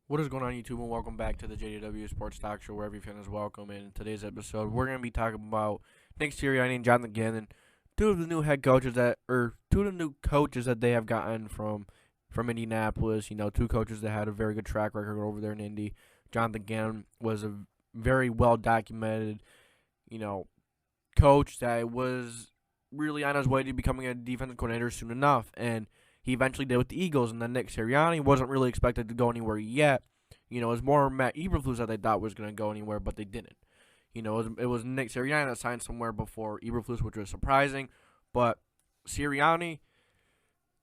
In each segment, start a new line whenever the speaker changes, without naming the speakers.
What is going on, YouTube, and welcome back to the JDW SportsTalkShow, where every fan is welcome. And in today's episode, we're going to be talking about Nick Sirianni and Jonathan Gannon, two of the new coaches that they have gotten from Indianapolis. You know, two coaches that had a very good track record over there in Indy. Jonathan Gannon was a very well documented, coach that was really on his way to becoming a defensive coordinator soon enough, and he eventually did with the Eagles. And then Nick Sirianni wasn't really expected to go anywhere yet. It was more Matt Eberflus that they thought was going to go anywhere, but they didn't. It was Nick Sirianni that signed somewhere before Eberflus, which was surprising. But Sirianni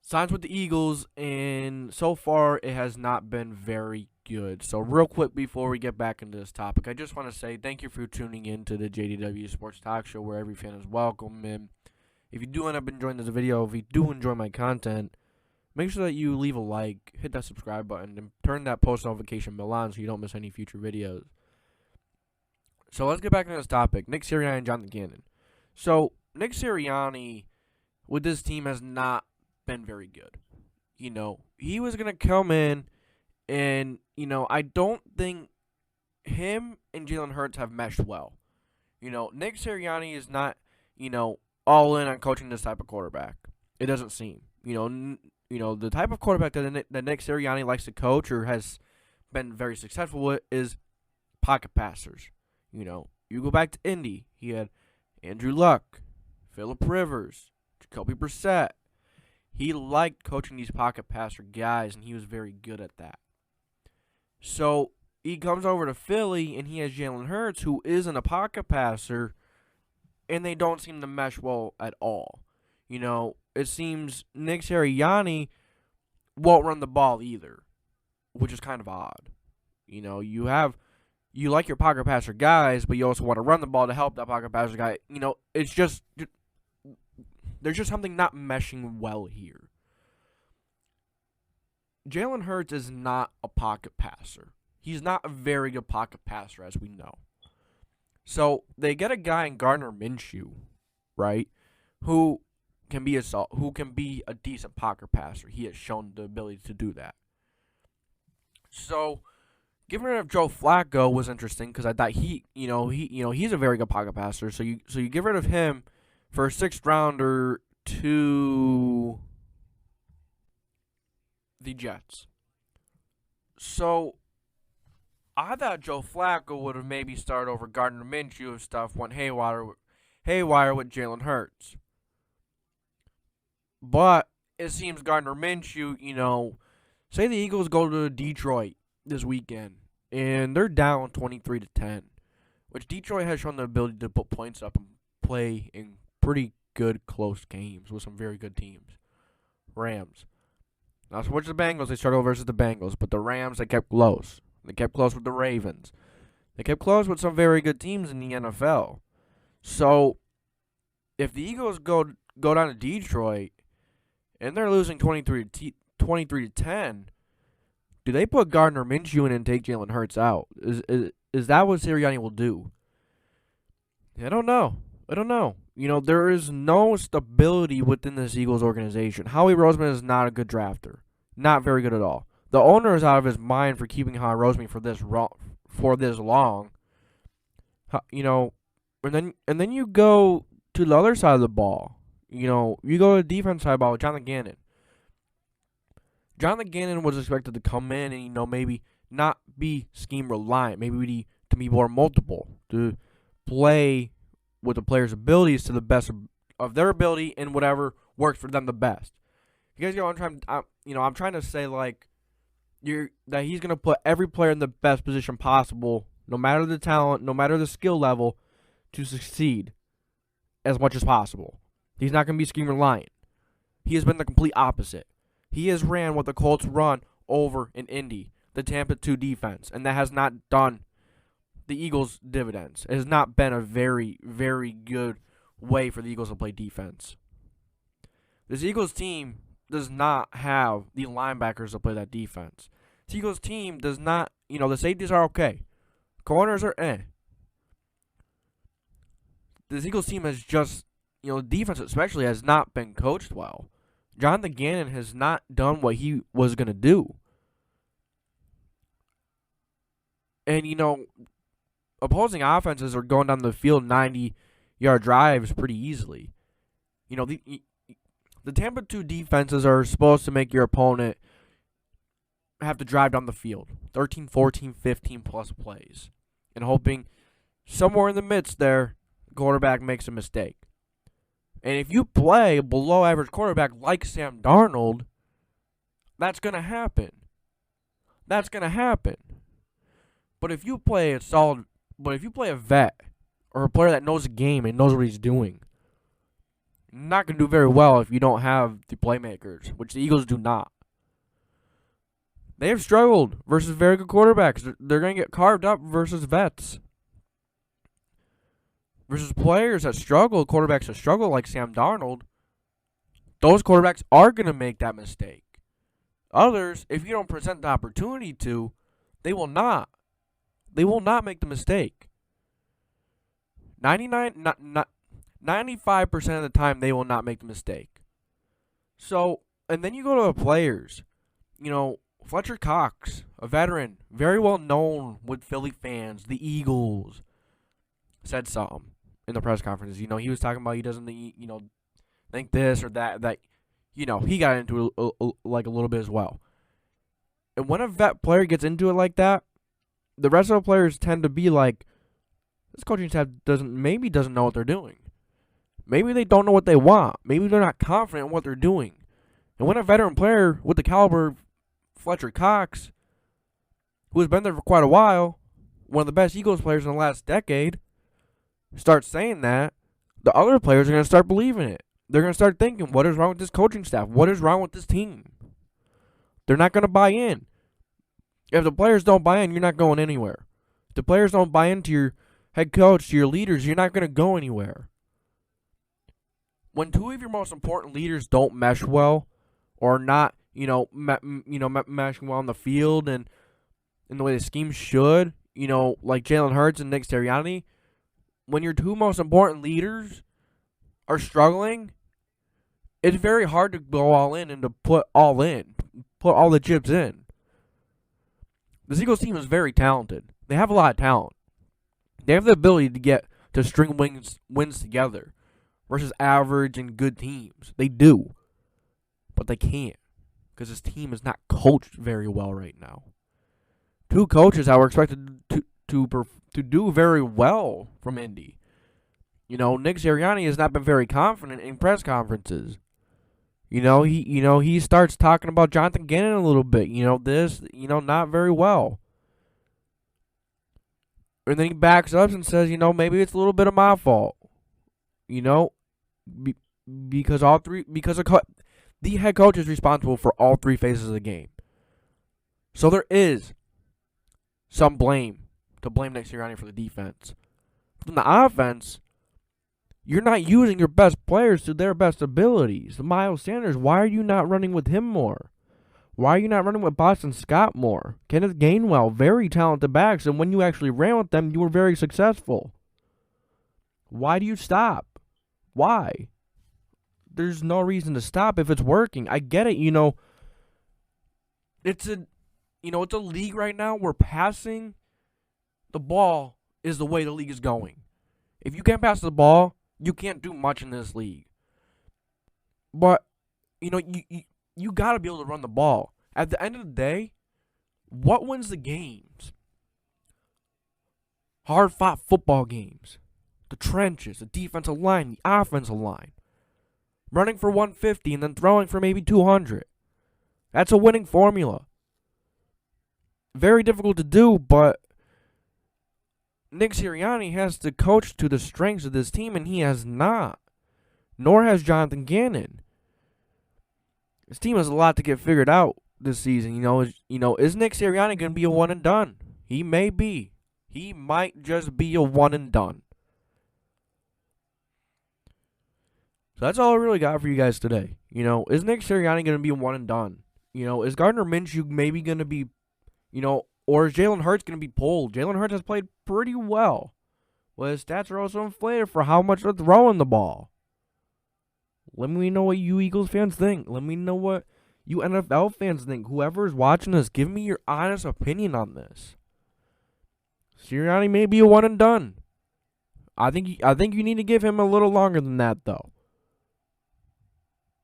signs with the Eagles, and so far it has not been very good. So real quick before we get back into this topic, I just want to say thank you for tuning in to the JDW Sports Talk Show, where every fan is welcome. And if you do end up enjoying this video, if you do enjoy my content, make sure that you leave a like, hit that subscribe button, and turn that post notification bell on so you don't miss any future videos. So let's get back into this topic. Nick Sirianni and Jonathan Gannon. So Nick Sirianni with this team has not been very good. He was going to come in and, I don't think him and Jalen Hurts have meshed well. Nick Sirianni is not, all in on coaching this type of quarterback. It doesn't seem. The type of quarterback that Nick Sirianni likes to coach or has been very successful with is pocket passers. You go back to Indy, he had Andrew Luck, Phillip Rivers, Jacoby Brissett. He liked coaching these pocket passer guys, and he was very good at that. So he comes over to Philly, and he has Jalen Hurts, who isn't a pocket passer, and they don't seem to mesh well at all. It seems Nick Sirianni won't run the ball either, which is kind of odd. You like your pocket passer guys, but you also want to run the ball to help that pocket passer guy. It's just there's just something not meshing well here. Jalen Hurts is not a pocket passer. He's not a very good pocket passer, as we know. So they get a guy in Gardner Minshew, right, who can be a decent pocket passer. He has shown the ability to do that. So getting rid of Joe Flacco was interesting because I thought he's a very good pocket passer. So you get rid of him for a sixth rounder to the Jets. So I thought Joe Flacco would have maybe started over Gardner Minshew if stuff went haywire with Jalen Hurts. But it seems Gardner Minshew, say the Eagles go to Detroit this weekend, and they're down 23-10, which Detroit has shown the ability to put points up and play in pretty good close games with some very good teams. Rams. Now switch the Bengals. They start over versus the Bengals, but the Rams, they kept close. They kept close with the Ravens. They kept close with some very good teams in the NFL. So if the Eagles go down to Detroit and they're losing 23-10, do they put Gardner Minshew in and take Jalen Hurts out? Is that what Sirianni will do? I don't know. There is no stability within this Eagles organization. Howie Roseman is not a good drafter. Not very good at all. The owner is out of his mind for keeping Howie Roseman for this long. And then you go to the other side of the ball. You go to the defense side of the ball with Jonathan Gannon. Jonathan Gannon was expected to come in and, maybe not be scheme reliant. Maybe to be more multiple. To play with the players' abilities to the best of their ability and whatever works for them the best. You guys I'm trying to say, that he's going to put every player in the best position possible, no matter the talent, no matter the skill level, to succeed as much as possible. He's not going to be scheme reliant. He has been the complete opposite. He has ran what the Colts run over in Indy, the Tampa 2 defense, and that has not done the Eagles dividends. It has not been a very, very good way for the Eagles to play defense. This Eagles team does not have the linebackers to play that defense. This Eagles team does not, the safeties are okay. Corners are This Eagles team has just, defense especially has not been coached well. Jonathan Gannon has not done what he was going to do. And, opposing offenses are going down the field 90-yard drives pretty easily. The Tampa 2 defenses are supposed to make your opponent have to drive down the field 13, 14, 15 plus plays, and hoping somewhere in the midst there, the quarterback makes a mistake. And if you play a below average quarterback like Sam Darnold, that's going to happen. That's going to happen. But if you play a vet or a player that knows the game and knows what he's doing, you're not going to do very well if you don't have the playmakers, which the Eagles do not. They have struggled versus very good quarterbacks. They're going to get carved up versus vets. Versus players that struggle, quarterbacks that struggle like Sam Darnold, those quarterbacks are going to make that mistake. Others, if you don't present the opportunity to, they will not. They will not make the mistake. 95% of the time, they will not make the mistake. So, and then you go to the players. Fletcher Cox, a veteran, very well known with Philly fans, the Eagles, said something in the press conference. He was talking about he doesn't, think this or that. He got into it a little bit as well. And when a vet player gets into it like that, the rest of the players tend to be like, this coaching staff doesn't know what they're doing. Maybe they don't know what they want. Maybe they're not confident in what they're doing. And when a veteran player with the caliber of Fletcher Cox, who has been there for quite a while, one of the best Eagles players in the last decade, starts saying that, the other players are going to start believing it. They're going to start thinking, what is wrong with this coaching staff? What is wrong with this team? They're not going to buy in. If the players don't buy in, you're not going anywhere. If the players don't buy into your head coach, to your leaders, you're not going to go anywhere. When two of your most important leaders don't mesh well, or not, meshing well on the field and in the way the scheme should, like Jalen Hurts and Nick Sirianni, when your two most important leaders are struggling, it's very hard to go all in and to put all the chips in. The Eagles team is very talented. They have a lot of talent. They have the ability to string wins together versus average and good teams. They do. But they can't, because this team is not coached very well right now. Two coaches that were expected to do very well from Indy. Nick Sirianni has not been very confident in press conferences. He starts talking about Jonathan Gannon a little bit. Not very well. And then he backs up and says, maybe it's a little bit of my fault. Because the head coach is responsible for all three phases of the game. So there is some blame to blame Nick Sirianni for the defense. From the offense, you're not using your best players to their best abilities. Miles Sanders, why are you not running with him more? Why are you not running with Boston Scott more? Kenneth Gainwell, very talented backs, and when you actually ran with them, you were very successful. Why do you stop? Why? There's no reason to stop if it's working. I get it, It's a league right now where passing the ball is the way the league is going. If you can't pass the ball, you can't do much in this league. But, you got to be able to run the ball. At the end of the day, what wins the games? Hard-fought football games. The trenches, the defensive line, the offensive line. Running for 150 and then throwing for maybe 200. That's a winning formula. Very difficult to do, but Nick Sirianni has to coach to the strengths of this team, and he has not. Nor has Jonathan Gannon. This team has a lot to get figured out this season. Is Nick Sirianni going to be a one and done? He may be. He might just be a one and done. So that's all I really got for you guys today. Is Nick Sirianni going to be a one and done? Is Gardner Minshew maybe going to be, or is Jalen Hurts going to be pulled? Jalen Hurts has played pretty well. Well, his stats are also inflated for how much they're throwing the ball. Let me know what you Eagles fans think. Let me know what you NFL fans think. Whoever is watching this, give me your honest opinion on this. Sirianni may be a one and done. I think you need to give him a little longer than that, though.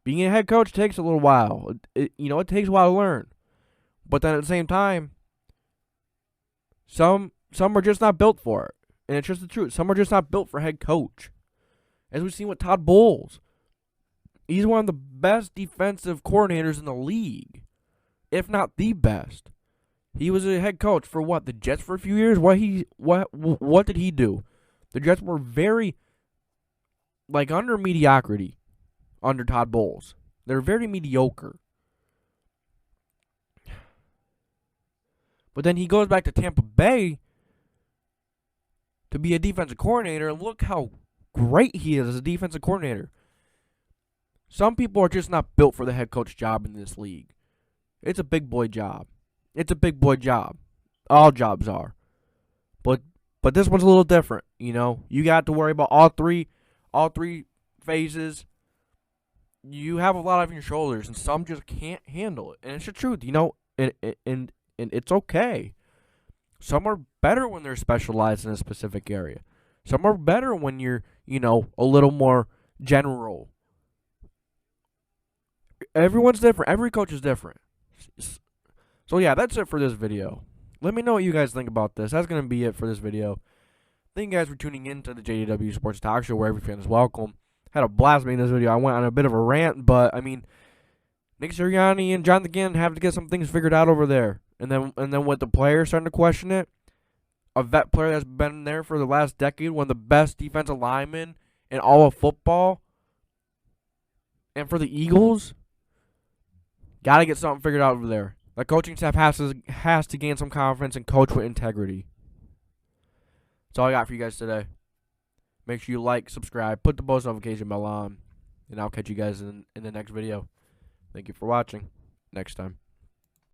Being a head coach takes a little while. It takes a while to learn. But then at the same time, some are just not built for it. And it's just the truth. Some are just not built for head coach. As we've seen with Todd Bowles. He's one of the best defensive coordinators in the league, if not the best. He was a head coach for what? The Jets for a few years? What did he do? The Jets were very under mediocrity under Todd Bowles. They're very mediocre. But then he goes back to Tampa Bay to be a defensive coordinator, and look how great he is as a defensive coordinator. Some people are just not built for the head coach job in this league. It's a big boy job. It's a big boy job. All jobs are. But this one's a little different, you know. You got to worry about all three phases. You have a lot on your shoulders, and some just can't handle it. And it's the truth, you know, and it's okay. Some are better when they're specialized in a specific area. Some are better when you're, a little more general. Everyone's different. Every coach is different. So, yeah, that's it for this video. Let me know what you guys think about this. That's going to be it for this video. Thank you guys for tuning in to the JDW Sports Talk Show, where every fan is welcome. Had a blast making this video. I went on a bit of a rant, but, Nick Sirianni and Jonathan Gannon have to get some things figured out over there. And then with the players starting to question it, a vet player that's been there for the last decade, one of the best defensive linemen in all of football, and for the Eagles, got to get something figured out over there. The coaching staff has to gain some confidence and coach with integrity. That's all I got for you guys today. Make sure you like, subscribe, put the post notification bell on, and I'll catch you guys in the next video. Thank you for watching. Next time.